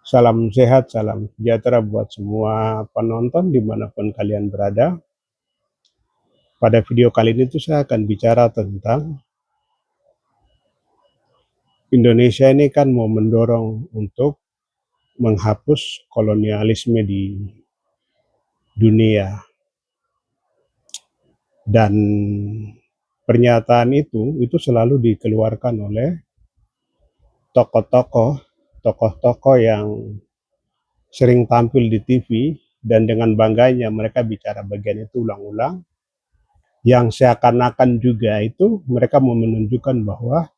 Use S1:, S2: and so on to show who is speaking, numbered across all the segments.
S1: Salam sehat, salam sejahtera buat semua penonton dimanapun kalian berada. Pada video kali ini tuh saya akan bicara tentang Indonesia ini kan mau mendorong untuk menghapus kolonialisme di dunia. Dan pernyataan itu selalu dikeluarkan oleh tokoh-tokoh yang sering tampil di TV, dan dengan bangganya mereka bicara bagian itu ulang-ulang, yang seakan-akan juga itu mereka mau menunjukkan bahwa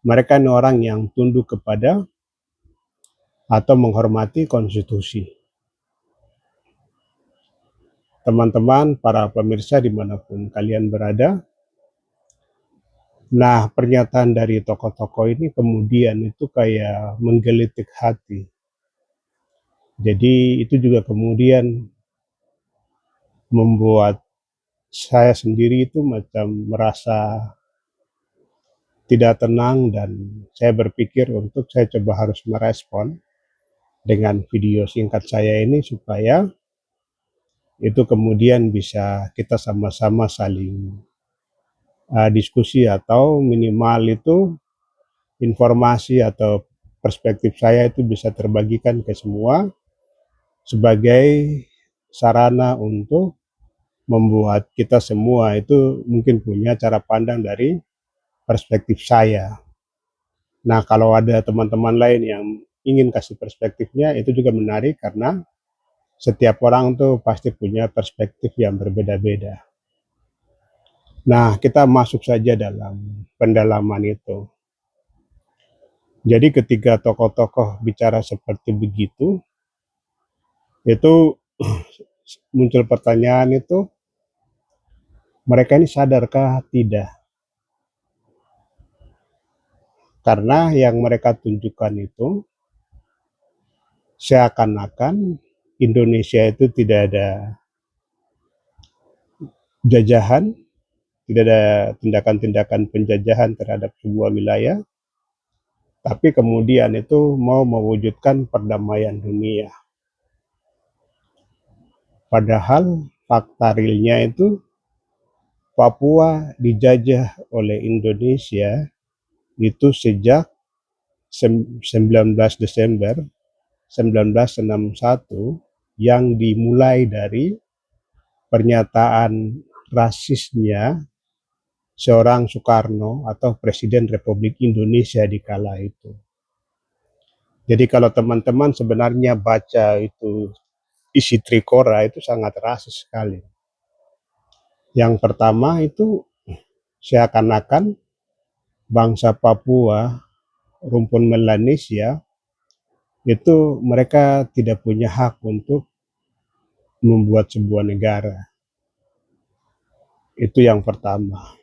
S1: mereka ini orang yang tunduk kepada atau menghormati konstitusi. Teman-teman, para pemirsa dimanapun kalian berada, nah pernyataan dari tokoh-tokoh ini kemudian itu kayak menggelitik hati. Jadi itu juga kemudian membuat saya sendiri itu macam merasa tidak tenang, dan saya berpikir untuk saya coba harus merespon dengan video singkat saya ini supaya itu kemudian bisa kita sama-sama saling diskusi, atau minimal itu informasi atau perspektif saya itu bisa terbagikan ke semua sebagai sarana untuk membuat kita semua itu mungkin punya cara pandang dari perspektif saya. Nah, kalau ada teman-teman lain yang ingin kasih perspektifnya, itu juga menarik karena setiap orang tuh pasti punya perspektif yang berbeda-beda. Nah, kita masuk saja dalam pendalaman itu. Jadi ketika tokoh-tokoh bicara seperti begitu, itu muncul pertanyaan itu, mereka ini sadarkah tidak? Karena yang mereka tunjukkan itu seakan-akan Indonesia itu tidak ada jajahan, tidak ada tindakan-tindakan penjajahan terhadap sebuah wilayah, tapi kemudian itu mau mewujudkan perdamaian dunia. Padahal fakta realnya itu Papua dijajah oleh Indonesia itu sejak 19 Desember 1961, yang dimulai dari pernyataan rasisnya seorang Soekarno atau Presiden Republik Indonesia di kala itu. Jadi kalau teman-teman sebenarnya baca itu isi Trikora itu sangat rasis sekali. Yang pertama itu seakan-akan bangsa Papua, rumpun Melanesia, itu mereka tidak punya hak untuk membuat sebuah negara. Itu yang pertama.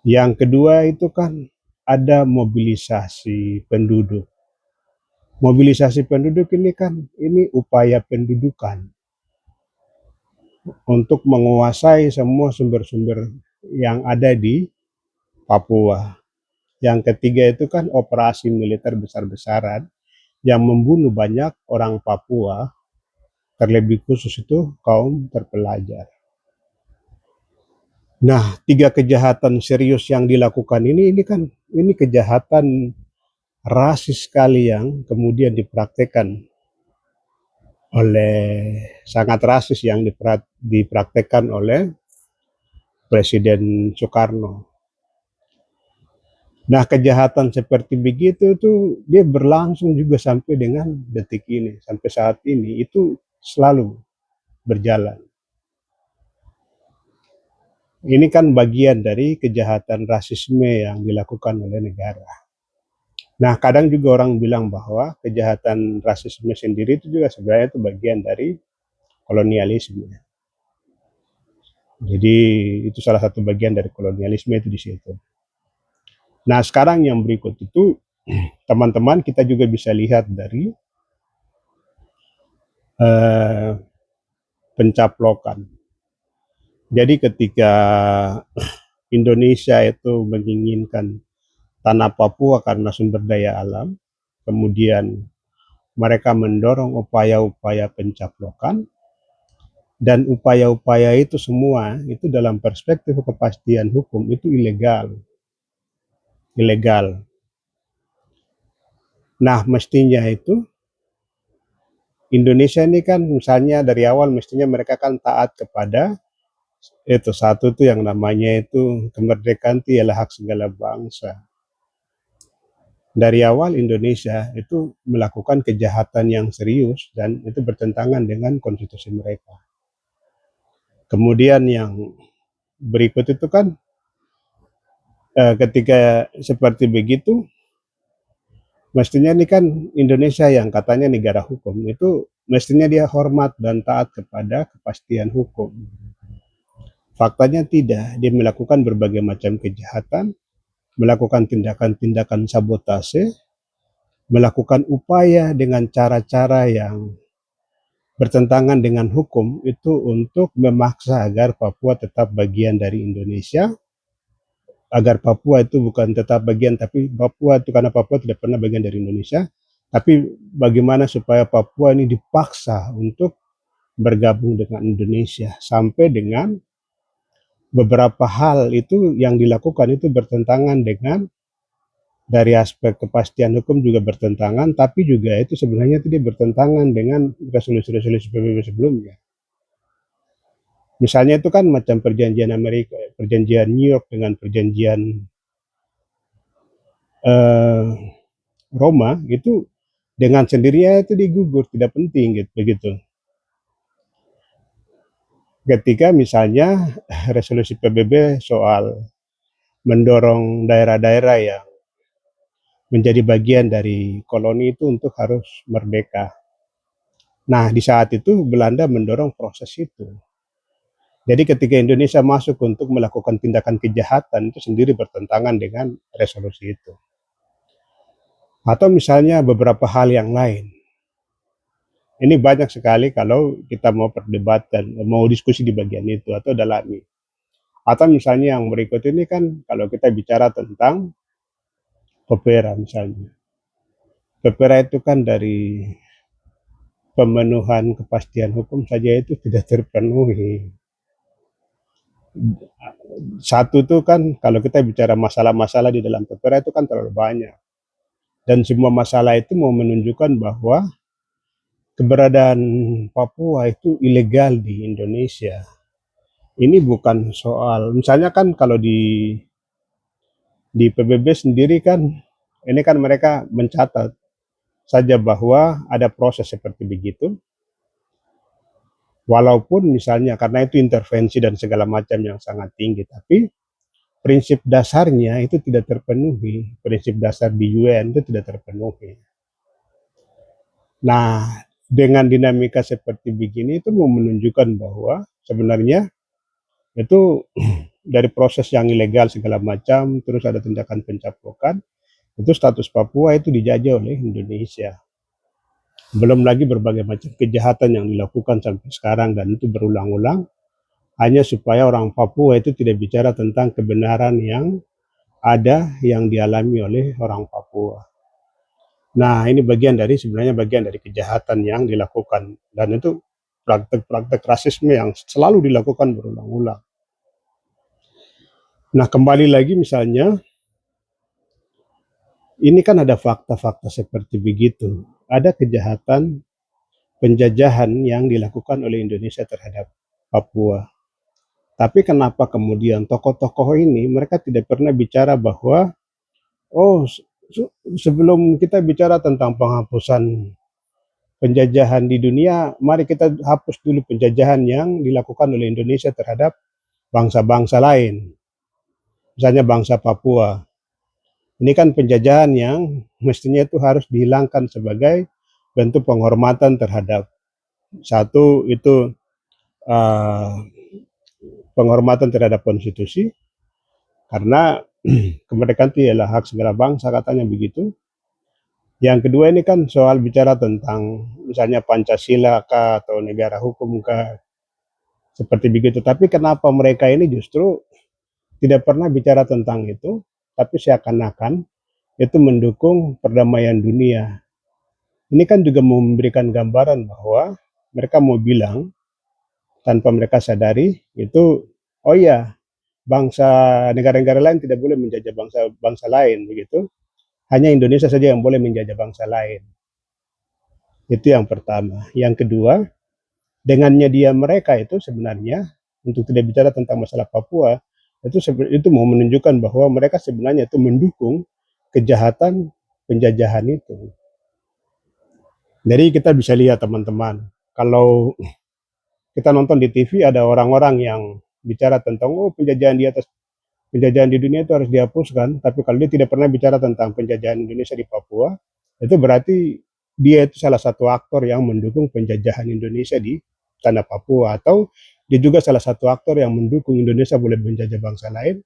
S1: Yang kedua itu kan ada mobilisasi penduduk. Mobilisasi penduduk ini kan ini upaya pendudukan untuk menguasai semua sumber-sumber yang ada di Papua. Yang ketiga itu kan operasi militer besar-besaran yang membunuh banyak orang Papua, terlebih khusus itu kaum terpelajar. Nah, tiga kejahatan serius yang dilakukan ini kan ini kejahatan rasis sekali yang kemudian dipraktekkan oleh sangat rasis yang dipraktekkan oleh Presiden Soekarno. Nah, kejahatan seperti begitu tuh dia berlangsung juga sampai dengan detik ini, sampai saat ini itu selalu berjalan. Ini kan bagian dari kejahatan rasisme yang dilakukan oleh negara. Nah, kadang juga orang bilang bahwa kejahatan rasisme sendiri itu juga sebenarnya itu bagian dari kolonialisme. Jadi itu salah satu bagian dari kolonialisme itu di situ. Nah, sekarang yang berikut itu teman-teman kita juga bisa lihat dari pencaplokan. Jadi ketika Indonesia itu menginginkan tanah Papua karena sumber daya alam, kemudian mereka mendorong upaya-upaya pencaplokan, dan upaya-upaya itu semua itu dalam perspektif kepastian hukum itu ilegal. Nah, mestinya itu Indonesia ini kan misalnya dari awal mestinya mereka kan taat kepada itu satu tuh yang namanya itu kemerdekaan itu ialah hak segala bangsa. Dari awal Indonesia itu melakukan kejahatan yang serius dan itu bertentangan dengan konstitusi mereka. Kemudian yang berikut itu kan ketika seperti begitu, mestinya ini kan Indonesia yang katanya negara hukum itu mestinya dia hormat dan taat kepada kepastian hukum. Faktanya tidak, dia melakukan berbagai macam kejahatan, melakukan tindakan-tindakan sabotase, melakukan upaya dengan cara-cara yang bertentangan dengan hukum itu untuk memaksa agar Papua tetap bagian dari Indonesia, agar Papua itu bukan tetap bagian, tapi Papua itu karena Papua tidak pernah bagian dari Indonesia, tapi bagaimana supaya Papua ini dipaksa untuk bergabung dengan Indonesia, sampai dengan beberapa hal itu yang dilakukan itu bertentangan dengan dari aspek kepastian hukum juga bertentangan, tapi juga itu sebenarnya tidak bertentangan dengan resolusi-resolusi PBB sebelumnya. Misalnya itu kan macam perjanjian Amerika, perjanjian New York dengan perjanjian Roma itu dengan sendirinya itu digugur, tidak penting gitu begitu. Ketika misalnya resolusi PBB soal mendorong daerah-daerah yang menjadi bagian dari koloni itu untuk harus merdeka. Nah, di saat itu Belanda mendorong proses itu. Jadi ketika Indonesia masuk untuk melakukan tindakan kejahatan itu sendiri bertentangan dengan resolusi itu. Atau misalnya beberapa hal yang lain. Ini banyak sekali kalau kita mau perdebatkan, mau diskusi di bagian itu atau dalami. Atau misalnya yang berikut ini kan kalau kita bicara tentang PEPERA misalnya. PEPERA itu kan dari pemenuhan kepastian hukum saja itu tidak terpenuhi. Satu tuh kan kalau kita bicara masalah-masalah di dalam PEPERA itu kan terlalu banyak. Dan semua masalah itu mau menunjukkan bahwa keberadaan Papua itu ilegal di Indonesia. Ini bukan soal, misalnya kan kalau di PBB sendiri kan, ini kan mereka mencatat saja bahwa ada proses seperti begitu, walaupun misalnya karena itu intervensi dan segala macam yang sangat tinggi, tapi prinsip dasarnya itu tidak terpenuhi, prinsip dasar di UN itu tidak terpenuhi. Nah, dengan dinamika seperti begini itu mau menunjukkan bahwa sebenarnya itu dari proses yang ilegal segala macam, terus ada tindakan pencaplokan, itu status Papua itu dijajah oleh Indonesia. Belum lagi berbagai macam kejahatan yang dilakukan sampai sekarang dan itu berulang-ulang, hanya supaya orang Papua itu tidak bicara tentang kebenaran yang ada yang dialami oleh orang Papua. Nah, ini bagian dari sebenarnya bagian dari kejahatan yang dilakukan dan itu praktek-praktek rasisme yang selalu dilakukan berulang-ulang. Nah, kembali lagi misalnya ini kan ada fakta-fakta seperti begitu. Ada kejahatan penjajahan yang dilakukan oleh Indonesia terhadap Papua. Tapi kenapa kemudian tokoh-tokoh ini mereka tidak pernah bicara bahwa oh sebelum kita bicara tentang penghapusan penjajahan di dunia, mari kita hapus dulu penjajahan yang dilakukan oleh Indonesia terhadap bangsa-bangsa lain. Misalnya bangsa Papua. Ini kan penjajahan yang mestinya itu harus dihilangkan sebagai bentuk penghormatan terhadap satu itu penghormatan terhadap konstitusi, karena kemerdekaan itu ialah hak segala bangsa katanya begitu. Yang kedua ini kan soal bicara tentang misalnya Pancasila kah atau negara hukum kah seperti begitu. Tapi kenapa mereka ini justru tidak pernah bicara tentang itu, tapi seakan-akan itu mendukung perdamaian dunia. Ini kan juga memberikan gambaran bahwa mereka mau bilang tanpa mereka sadari itu, oh iya, bangsa negara-negara lain tidak boleh menjajah bangsa lain begitu. Hanya Indonesia saja yang boleh menjajah bangsa lain. Itu yang pertama. Yang kedua, dengannya dia mereka itu sebenarnya untuk tidak bicara tentang masalah Papua, itu mau menunjukkan bahwa mereka sebenarnya itu mendukung kejahatan penjajahan itu. Jadi kita bisa lihat teman-teman, kalau kita nonton di TV ada orang-orang yang bicara tentang penjajahan di dunia itu harus dihapuskan, tapi kalau dia tidak pernah bicara tentang penjajahan Indonesia di Papua, itu berarti dia itu salah satu aktor yang mendukung penjajahan Indonesia di tanah Papua, atau dia juga salah satu aktor yang mendukung Indonesia boleh menjajah bangsa lain,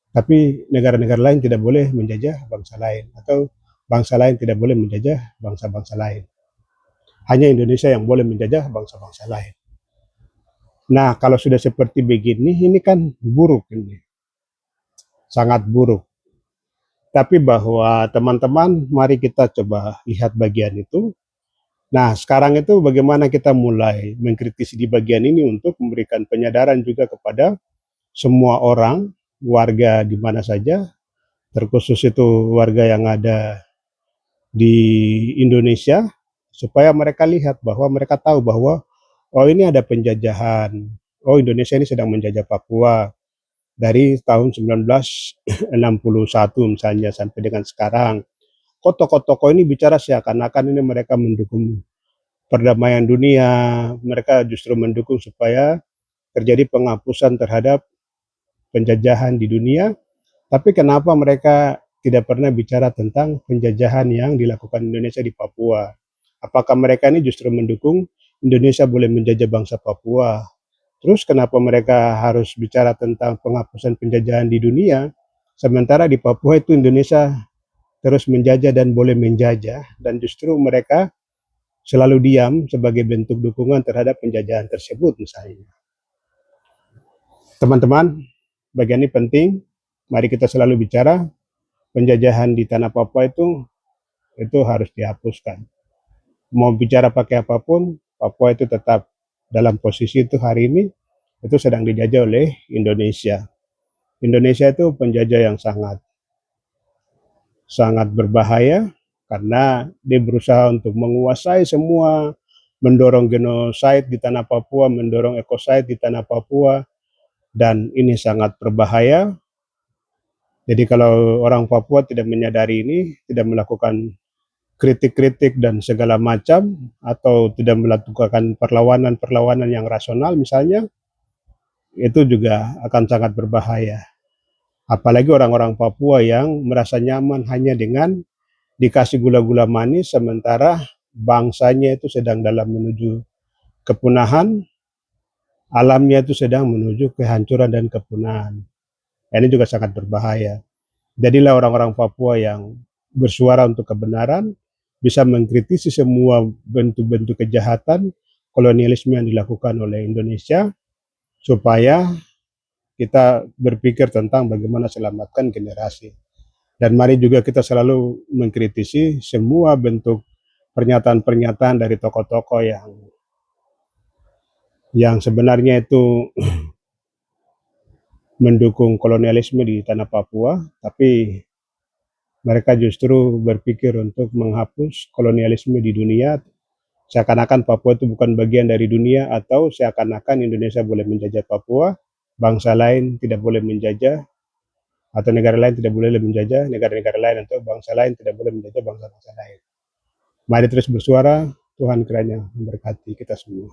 S1: tapi negara-negara lain tidak boleh menjajah bangsa lain, atau bangsa lain tidak boleh menjajah bangsa-bangsa lain. Hanya Indonesia yang boleh menjajah bangsa-bangsa lain. Nah, kalau sudah seperti begini, ini kan buruk ini, sangat buruk. Tapi bahwa teman-teman, mari kita coba lihat bagian itu. Nah, sekarang itu bagaimana kita mulai mengkritisi di bagian ini untuk memberikan penyadaran juga kepada semua orang, warga di mana saja, terkhusus itu warga yang ada di Indonesia, supaya mereka lihat bahwa mereka tahu bahwa, oh ini ada penjajahan, oh Indonesia ini sedang menjajah Papua dari tahun 1961 misalnya sampai dengan sekarang. Kok tokoh-tokoh ini bicara seakan-akan ini mereka mendukung perdamaian dunia, mereka justru mendukung supaya terjadi penghapusan terhadap penjajahan di dunia, tapi kenapa mereka tidak pernah bicara tentang penjajahan yang dilakukan Indonesia di Papua? Apakah mereka ini justru mendukung Indonesia boleh menjajah bangsa Papua? Terus kenapa mereka harus bicara tentang penghapusan penjajahan di dunia, sementara di Papua itu Indonesia terus menjajah dan boleh menjajah, dan justru mereka selalu diam sebagai bentuk dukungan terhadap penjajahan tersebut misalnya. Teman-teman, bagian ini penting. Mari kita selalu bicara penjajahan di tanah Papua itu harus dihapuskan. Mau bicara pakai apapun, Papua itu tetap dalam posisi itu hari ini itu sedang dijajah oleh Indonesia. Indonesia itu penjajah yang sangat berbahaya karena dia berusaha untuk menguasai semua, mendorong genosida di tanah Papua, mendorong ekosida di tanah Papua, dan ini sangat berbahaya. Jadi kalau orang Papua tidak menyadari ini, tidak melakukan kritik-kritik dan segala macam, atau tidak melakukan perlawanan-perlawanan yang rasional misalnya, itu juga akan sangat berbahaya. Apalagi orang-orang Papua yang merasa nyaman hanya dengan dikasih gula-gula manis, sementara bangsanya itu sedang dalam menuju kepunahan, alamnya itu sedang menuju kehancuran dan kepunahan. Ini juga sangat berbahaya. Jadilah orang-orang Papua yang bersuara untuk kebenaran, bisa mengkritisi semua bentuk-bentuk kejahatan kolonialisme yang dilakukan oleh Indonesia, supaya kita berpikir tentang bagaimana selamatkan generasi. Dan mari juga kita selalu mengkritisi semua bentuk pernyataan-pernyataan dari tokoh-tokoh yang sebenarnya itu mendukung kolonialisme di tanah Papua, tapi mereka justru berpikir untuk menghapus kolonialisme di dunia, seakan-akan Papua itu bukan bagian dari dunia, atau seakan-akan Indonesia boleh menjajah Papua, bangsa lain tidak boleh menjajah, atau negara lain tidak boleh menjajah negara-negara lain, atau bangsa lain tidak boleh menjajah bangsa-bangsa lain. Mari terus bersuara, Tuhan kiranya memberkati kita semua.